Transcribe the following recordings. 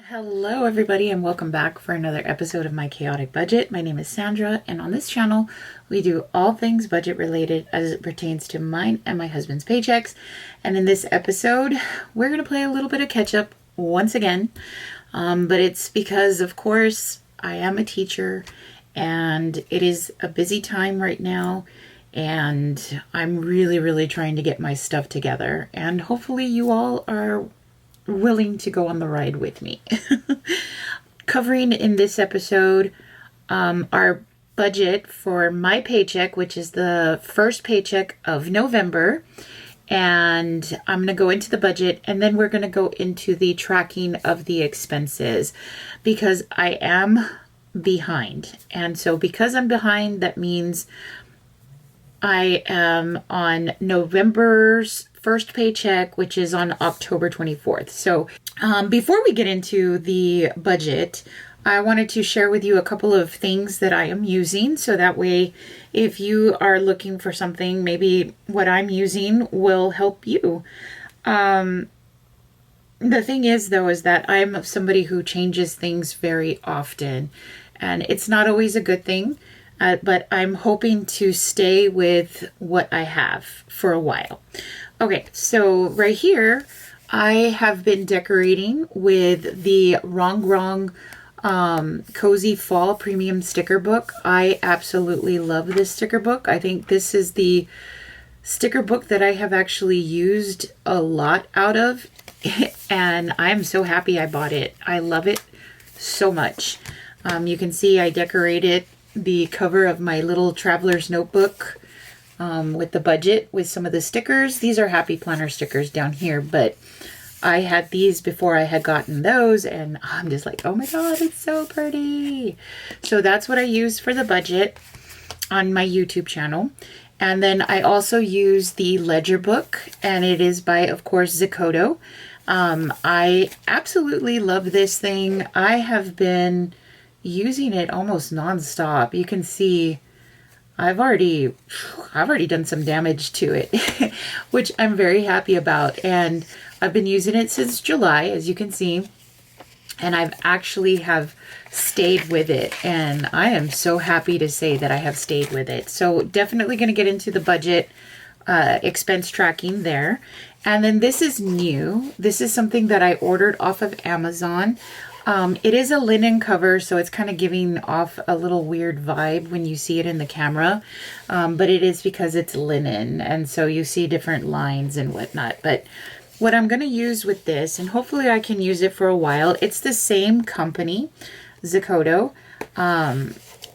Hello everybody and welcome back for another episode of My Chaotic Budget. My name is Sandra and on this channel we do all things budget related as it pertains to mine and my husband's paychecks. And in this episode we're going to play a little bit of catch up once again. But it's because of course I am a teacher and it is a busy time right now and I'm really trying to get my stuff together, and hopefully you all are willing to go on the ride with me. Covering in this episode our budget for my paycheck, which is the first paycheck of November, and I'm going to go into the budget and then we're going to go into the tracking of the expenses because I am behind. And so because I'm behind, that means I am on November's first paycheck, which is on October 24th. So before we get into the budget, I wanted to share with you a couple of things that I am using. So that way, if you are looking for something, maybe what I'm using will help you. The thing is, though, is that I'm somebody who changes things very often. And it's not always a good thing. But I'm hoping to stay with what I have for a while. Okay, so right here, I have been decorating with the Wrong Cozy Fall Premium Sticker Book. I absolutely love this sticker book. I think this is the sticker book that I have actually used a lot out of. And I'm so happy I bought it. I love it so much. You can see I decorated the cover of my little traveler's notebook with the budget with some of the stickers. These are Happy Planner stickers down here, but I had these before I had gotten those and I'm just like, oh my god, it's so pretty. So that's what I use for the budget on my YouTube channel. And then I also use the ledger book, and it is by, of course, Zakodo. I absolutely love this thing. I have been using it almost non-stop. You can see I've already done some damage to it, which I'm very happy about. And I've been using it since July, as you can see, and I've actually have stayed with it. And I am so happy to say that I have stayed with it. So definitely going to get into the budget expense tracking there. And then this is new. This is something that I ordered off of Amazon. It is a linen cover, so it's kind of giving off a little weird vibe when you see it in the camera. But it is because it's linen, and so you see different lines and whatnot. But what I'm going to use with this, and hopefully I can use it for a while, it's the same company, Zakodo.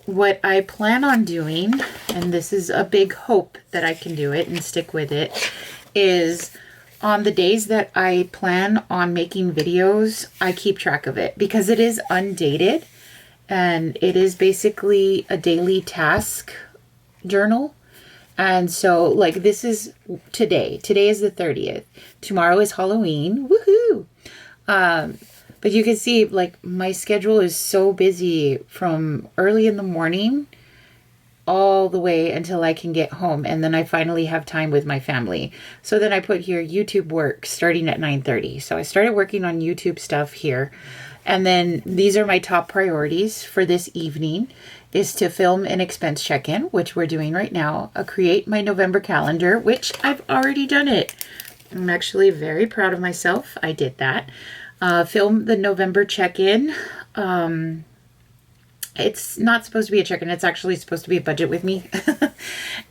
What I plan on doing, and this is a big hope that I can do it and stick with it, is on the days that I plan on making videos, I keep track of it because it is undated and it is basically a daily task journal. And so like this is today. Today is the 30th. Tomorrow is Halloween. Woohoo! But you can see like my schedule is so busy from early in the morning all the way until I can get home, and then I finally have time with my family. So then I put here YouTube work starting at 9:30. So I started working on YouTube stuff here. And then these are my top priorities for this evening is to film an expense check-in, which we're doing right now, create my November calendar, which I've already done it. I'm actually very proud of myself. I did that. Film the November check-in. It's not supposed to be a check-in. It's actually supposed to be a budget with me.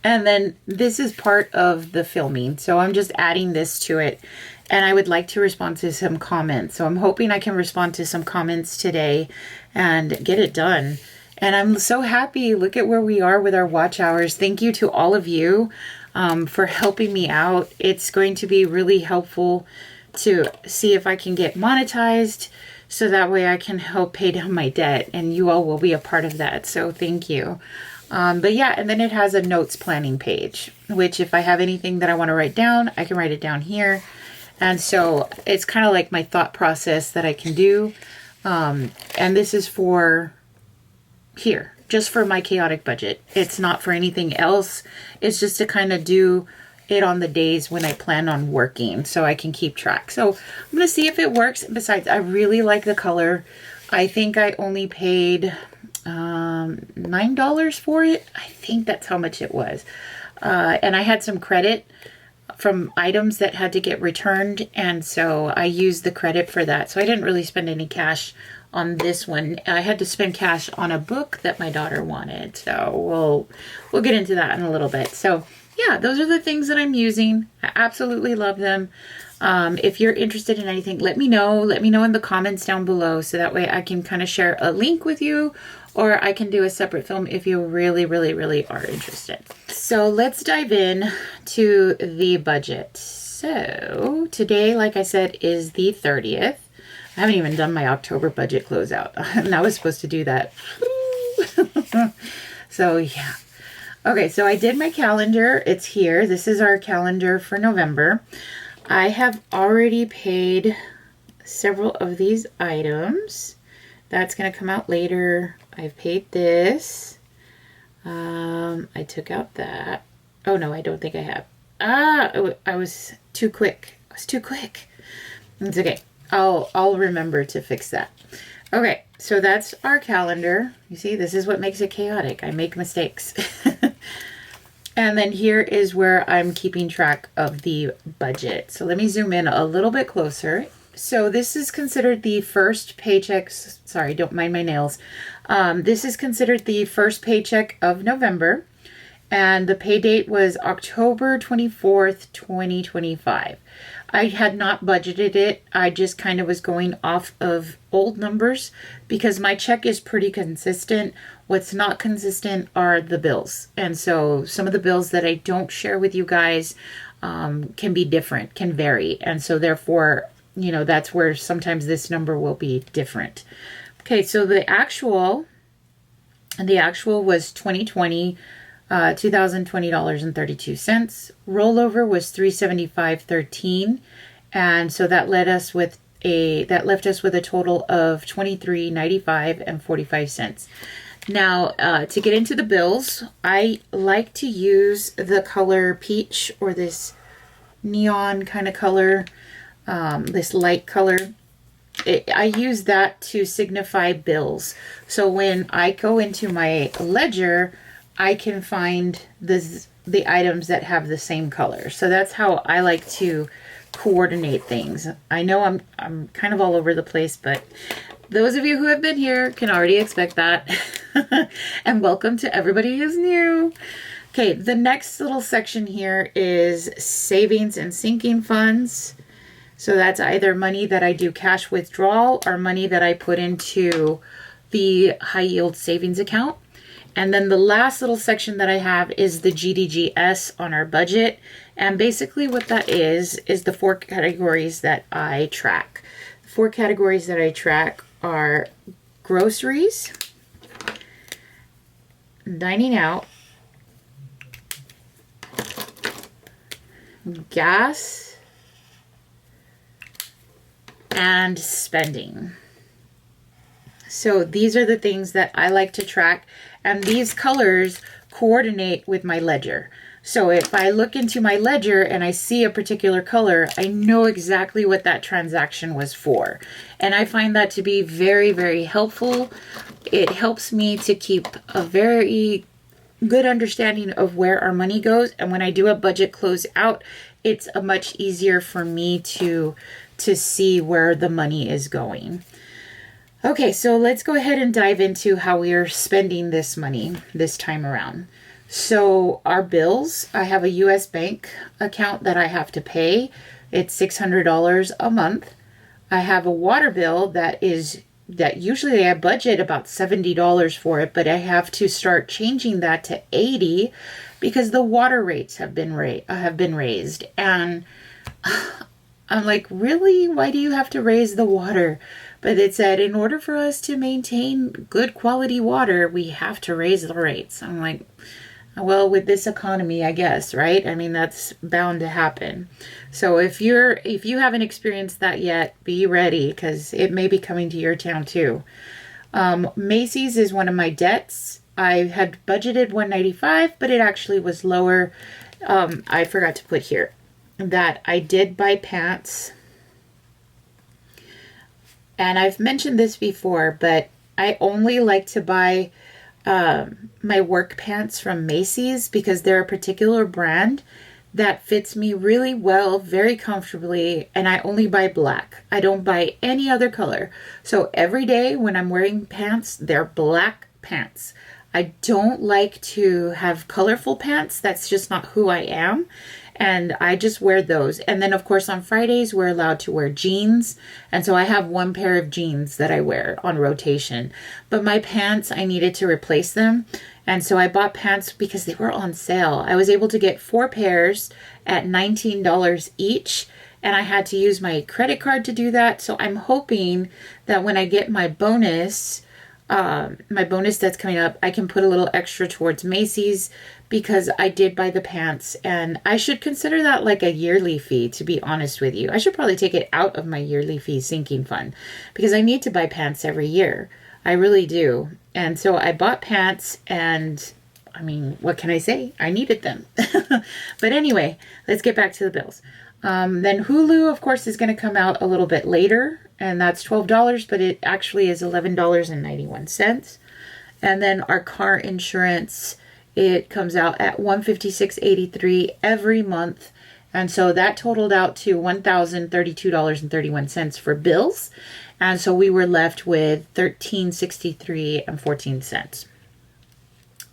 And then this is part of the filming. So I'm just adding this to it. And I would like to respond to some comments. So I'm hoping I can respond to some comments today and get it done. And I'm so happy. Look at where we are with our watch hours. Thank you to all of you for helping me out. It's going to be really helpful to see if I can get monetized, so that way I can help pay down my debt, and you all will be a part of that. So thank you. But yeah, and then it has a notes planning page, which if I have anything that I want to write down, I can write it down here. And so it's kind of like my thought process that I can do. And this is for here, just for my chaotic budget. It's not for anything else. It's just to kind of do it on the days when I plan on working so I can keep track. So I'm going to see if it works. Besides, I really like the color. I think I only paid $9 for it. I think that's how much it was. And I had some credit from items that had to get returned, and so I used the credit for that. So I didn't really spend any cash on this one. I had to spend cash on a book that my daughter wanted. So we'll get into that in a little bit. So yeah, those are the things that I'm using. I absolutely love them. If you're interested in anything, let me know. Let me know in the comments down below, so that way I can kind of share a link with you, or I can do a separate film if you really, really, really are interested. So let's dive in to the budget. So today, like I said, is the 30th. I haven't even done my October budget closeout, and I was supposed to do that. So yeah. Okay, so I did my calendar. It's here. This is our calendar for November. I have already paid several of these items. That's going to come out later. I've paid this. I took out that. Oh no, I don't think I have. I was too quick. It's okay. I'll remember to fix that. Okay, so that's our calendar. You see, this is what makes it chaotic. I make mistakes. And then here is where I'm keeping track of the budget. So let me zoom in a little bit closer. So this is considered the first paycheck. Sorry, don't mind my nails. This is considered the first paycheck of November. And the pay date was October 24th, 2025. I had not budgeted it. I just kind of was going off of old numbers because my check is pretty consistent. What's not consistent are the bills. And so some of the bills that I don't share with you guys can be different, can vary. And so therefore, that's where sometimes this number will be different. Okay, so the actual was 2020. $2,020.32. Rollover was $375.13, and so that left us with a total of $23.95.45. Now, to get into the bills, I like to use the color peach, or this neon kind of color, this light color. I use that to signify bills. So when I go into my ledger, I can find the items that have the same color. So that's how I like to coordinate things. I know I'm kind of all over the place, but those of you who have been here can already expect that. And welcome to everybody who's new. Okay, the next little section here is savings and sinking funds. So that's either money that I do cash withdrawal or money that I put into the high yield savings account. And then the last little section that I have is the GDGS on our budget. And basically what that is the 4 categories that I track. The 4 categories that I track are groceries, dining out, gas, and spending. So these are the things that I like to track, and these colors coordinate with my ledger. So if I look into my ledger and I see a particular color, I know exactly what that transaction was for. And I find that to be very, very helpful. It helps me to keep a very good understanding of where our money goes. And when I do a budget close out, it's a much easier for me to see where the money is going. Okay, so let's go ahead and dive into how we are spending this money this time around. So our bills, I have a U.S. bank account that I have to pay. It's $600 a month. I have a water bill that usually I budget about $70 for it, but I have to start changing that to $80 because the water rates have been raised. And I'm like, really? Why do you have to raise the water? But it said, in order for us to maintain good quality water, we have to raise the rates. I'm like, well, with this economy, I guess, right? I mean, that's bound to happen. So if you haven't experienced that yet, be ready, because it may be coming to your town too. Macy's is one of my debts. I had budgeted $195, but it actually was lower. I forgot to put here that I did buy pants. And I've mentioned this before, but I only like to buy my work pants from Macy's because they're a particular brand that fits me really well, very comfortably, and I only buy black. I don't buy any other color. So every day when I'm wearing pants, they're black pants. I don't like to have colorful pants. That's just not who I am. And I just wear those. And then, of course, on Fridays, we're allowed to wear jeans. And so I have one pair of jeans that I wear on rotation. But my pants, I needed to replace them. And so I bought pants because they were on sale. I was able to get 4 pairs at $19 each. And I had to use my credit card to do that. So I'm hoping that when I get my bonus that's coming up, I can put a little extra towards Macy's because I did buy the pants, and I should consider that like a yearly fee, to be honest with you. I should probably take it out of my yearly fee sinking fund because I need to buy pants every year. I really do. And so I bought pants, and I mean, what can I say? I needed them. But anyway, let's get back to the bills. Then Hulu, of course, is going to come out a little bit later, and that's $12, but it actually is $11.91. And then our car insurance, it comes out at $156.83 every month. And so that totaled out to $1,032.31 for bills. And so we were left with $13.63.14.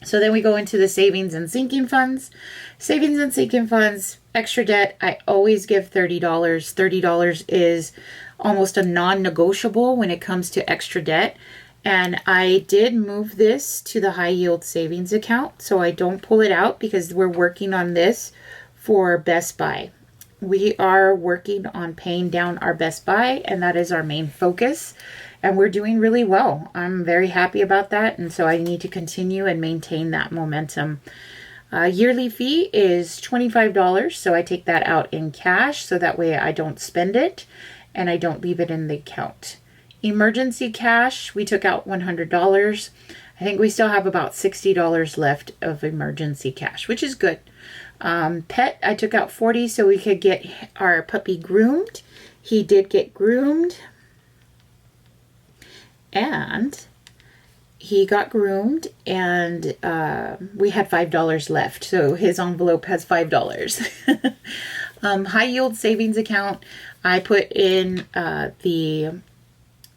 So then we go into the savings and sinking funds. Savings and sinking funds, extra debt, I always give $30. $30 is almost a non-negotiable when it comes to extra debt. And I did move this to the high yield savings account, so I don't pull it out because we're working on this for Best Buy. We are working on paying down our Best Buy, and that is our main focus. And we're doing really well. I'm very happy about that, and so I need to continue and maintain that momentum. Yearly fee is $25, so I take that out in cash, so that way I don't spend it, and I don't leave it in the account. Emergency cash, we took out $100. I think we still have about $60 left of emergency cash, which is good. Pet, I took out $40 so we could get our puppy groomed. He did get groomed. And he got groomed, and we had $5 left. So his envelope has $5. High yield savings account, I put in the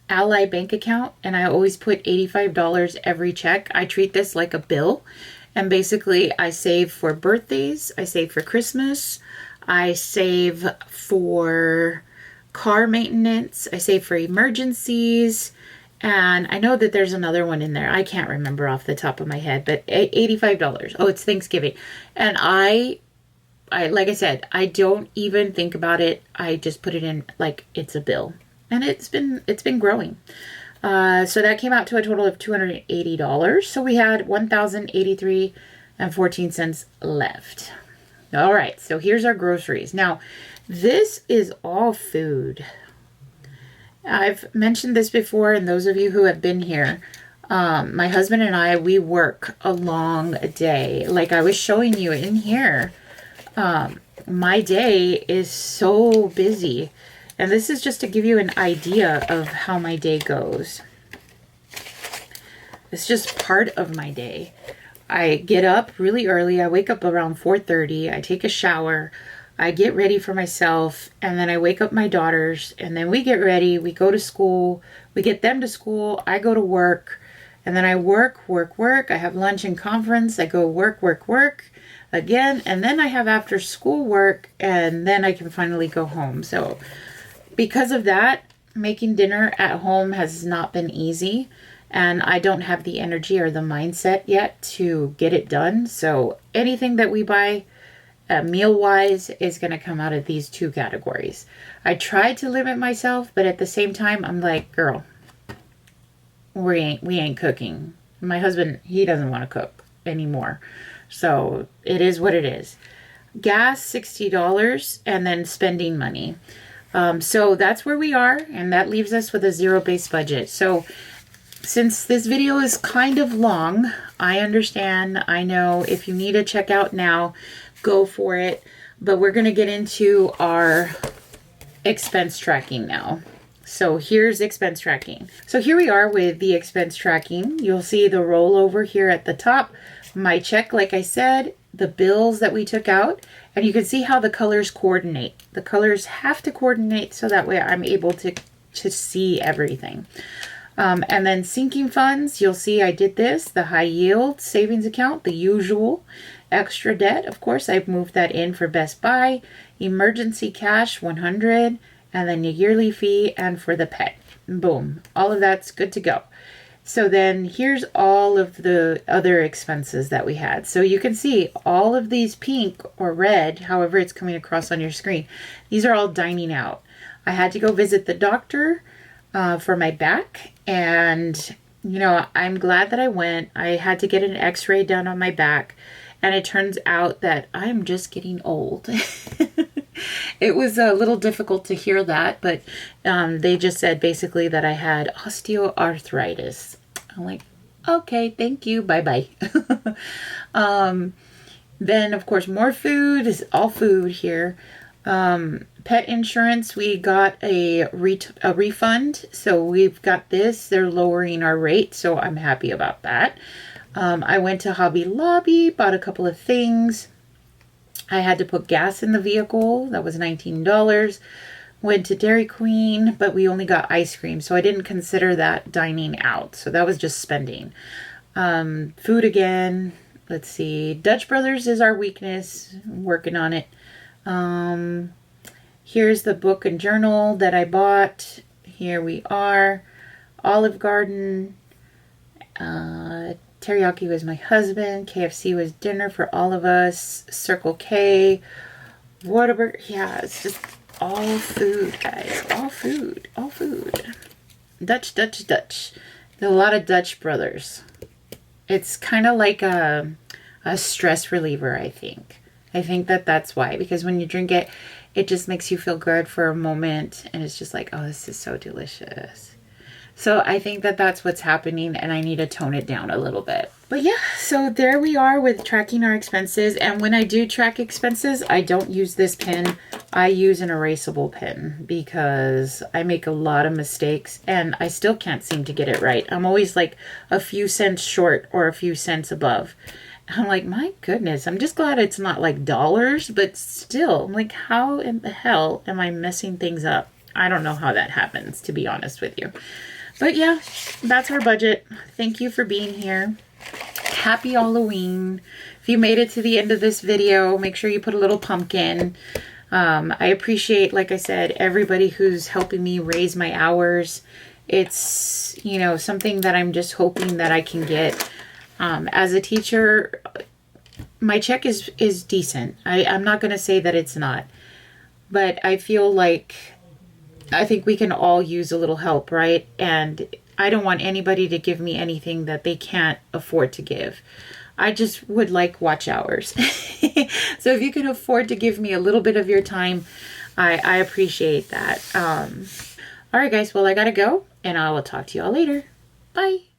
Ally Bank account, and I always put $85 every check. I treat this like a bill. And basically, I save for birthdays, I save for Christmas, I save for car maintenance, I save for emergencies, and I know that there's another one in there. I can't remember off the top of my head, but $85. Oh, it's Thanksgiving. And I like I said, I don't even think about it. I just put it in like it's a bill. And it's been growing. So that came out to a total of $280. So we had $1,083.14 left. All right, so here's our groceries. Now, this is all food. I've mentioned this before, and those of you who have been here, my husband and I, we work a long day. Like I was showing you in here, my day is so busy. And this is just to give you an idea of how my day goes. It's just part of my day. I get up really early. I wake up around 4:30. I take a shower. I get ready for myself. And then I wake up my daughters. And then we get ready. We go to school. We get them to school. I go to work. And then I work. I have lunch and conference. I go work again. And then I have after school work. And then I can finally go home. So because of that, making dinner at home has not been easy, and I don't have the energy or the mindset yet to get it done. So anything that we buy meal-wise is going to come out of these two categories. I try to limit myself, but at the same time, I'm like, girl, we ain't cooking. My husband, he doesn't want to cook anymore. So it is what it is. Gas, $60, and then spending money. So that's where we are, and that leaves us with a zero-based budget. So since this video is kind of long, I understand. I know if you need to check out now, go for it. But we're going to get into our expense tracking now. So here's expense tracking. So here we are with the expense tracking. You'll see the rollover here at the top. My check, like I said, the bills that we took out, and you can see how the colors coordinate. The colors have to coordinate so that way I'm able to see everything. And then sinking funds, you'll see I did this, the high yield savings account, the usual. Extra debt, of course, I've moved that in for Best Buy. Emergency cash, 100, and then your yearly fee, and for the pet. Boom, all of that's good to go. So then here's all of the other expenses that we had. So you can see all of these pink or red, however it's coming across on your screen, these are all dining out. I had to go visit the doctor for my back, and you know, I'm glad that I went. I had to get an x-ray done on my back, and it turns out that I'm just getting old. It was a little difficult to hear that, but they just said basically that I had osteoarthritis. I'm like, okay, thank you, bye-bye. Then, of course, more food is all food here. Pet insurance, we got a refund, so we've got this. They're lowering our rate, so I'm happy about that. I went to Hobby Lobby, bought a couple of things. I had to put gas in the vehicle. That was $19. Went to Dairy Queen, but we only got ice cream, so I didn't consider that dining out. So that was just spending. Food again. Let's see. Dutch Brothers is our weakness. I'm working on it. Here's the book and journal that I bought. Here we are. Olive Garden. Teriyaki was my husband. KFC was dinner for all of us. Circle K. Whataburger. Yeah, it's just all food, guys. All food. All food. Dutch. There's a lot of Dutch Brothers. It's kind of like a stress reliever, I think. I think that's why. Because when you drink it, it just makes you feel good for a moment. And it's just like, oh, this is so delicious. So I think that's what's happening, and I need to tone it down a little bit. But yeah, so there we are with tracking our expenses. And when I do track expenses, I don't use this pen. I use an erasable pen because I make a lot of mistakes and I still can't seem to get it right. I'm always like a few cents short or a few cents above. I'm like, my goodness, I'm just glad it's not like dollars, but still, I'm like, how in the hell am I messing things up? I don't know how that happens, to be honest with you. But yeah, that's our budget. Thank you for being here. Happy Halloween. If you made it to the end of this video, make sure you put a little pumpkin. I appreciate, like I said, everybody who's helping me raise my hours. It's, you know, something that I'm just hoping that I can get. As a teacher, my check is decent. I'm not going to say that it's not. But I feel like I think we can all use a little help, right? And I don't want anybody to give me anything that they can't afford to give. I just would like watch hours. So if you can afford to give me a little bit of your time, I appreciate that. All right, guys. Well, I got to go, and I will talk to you all later. Bye.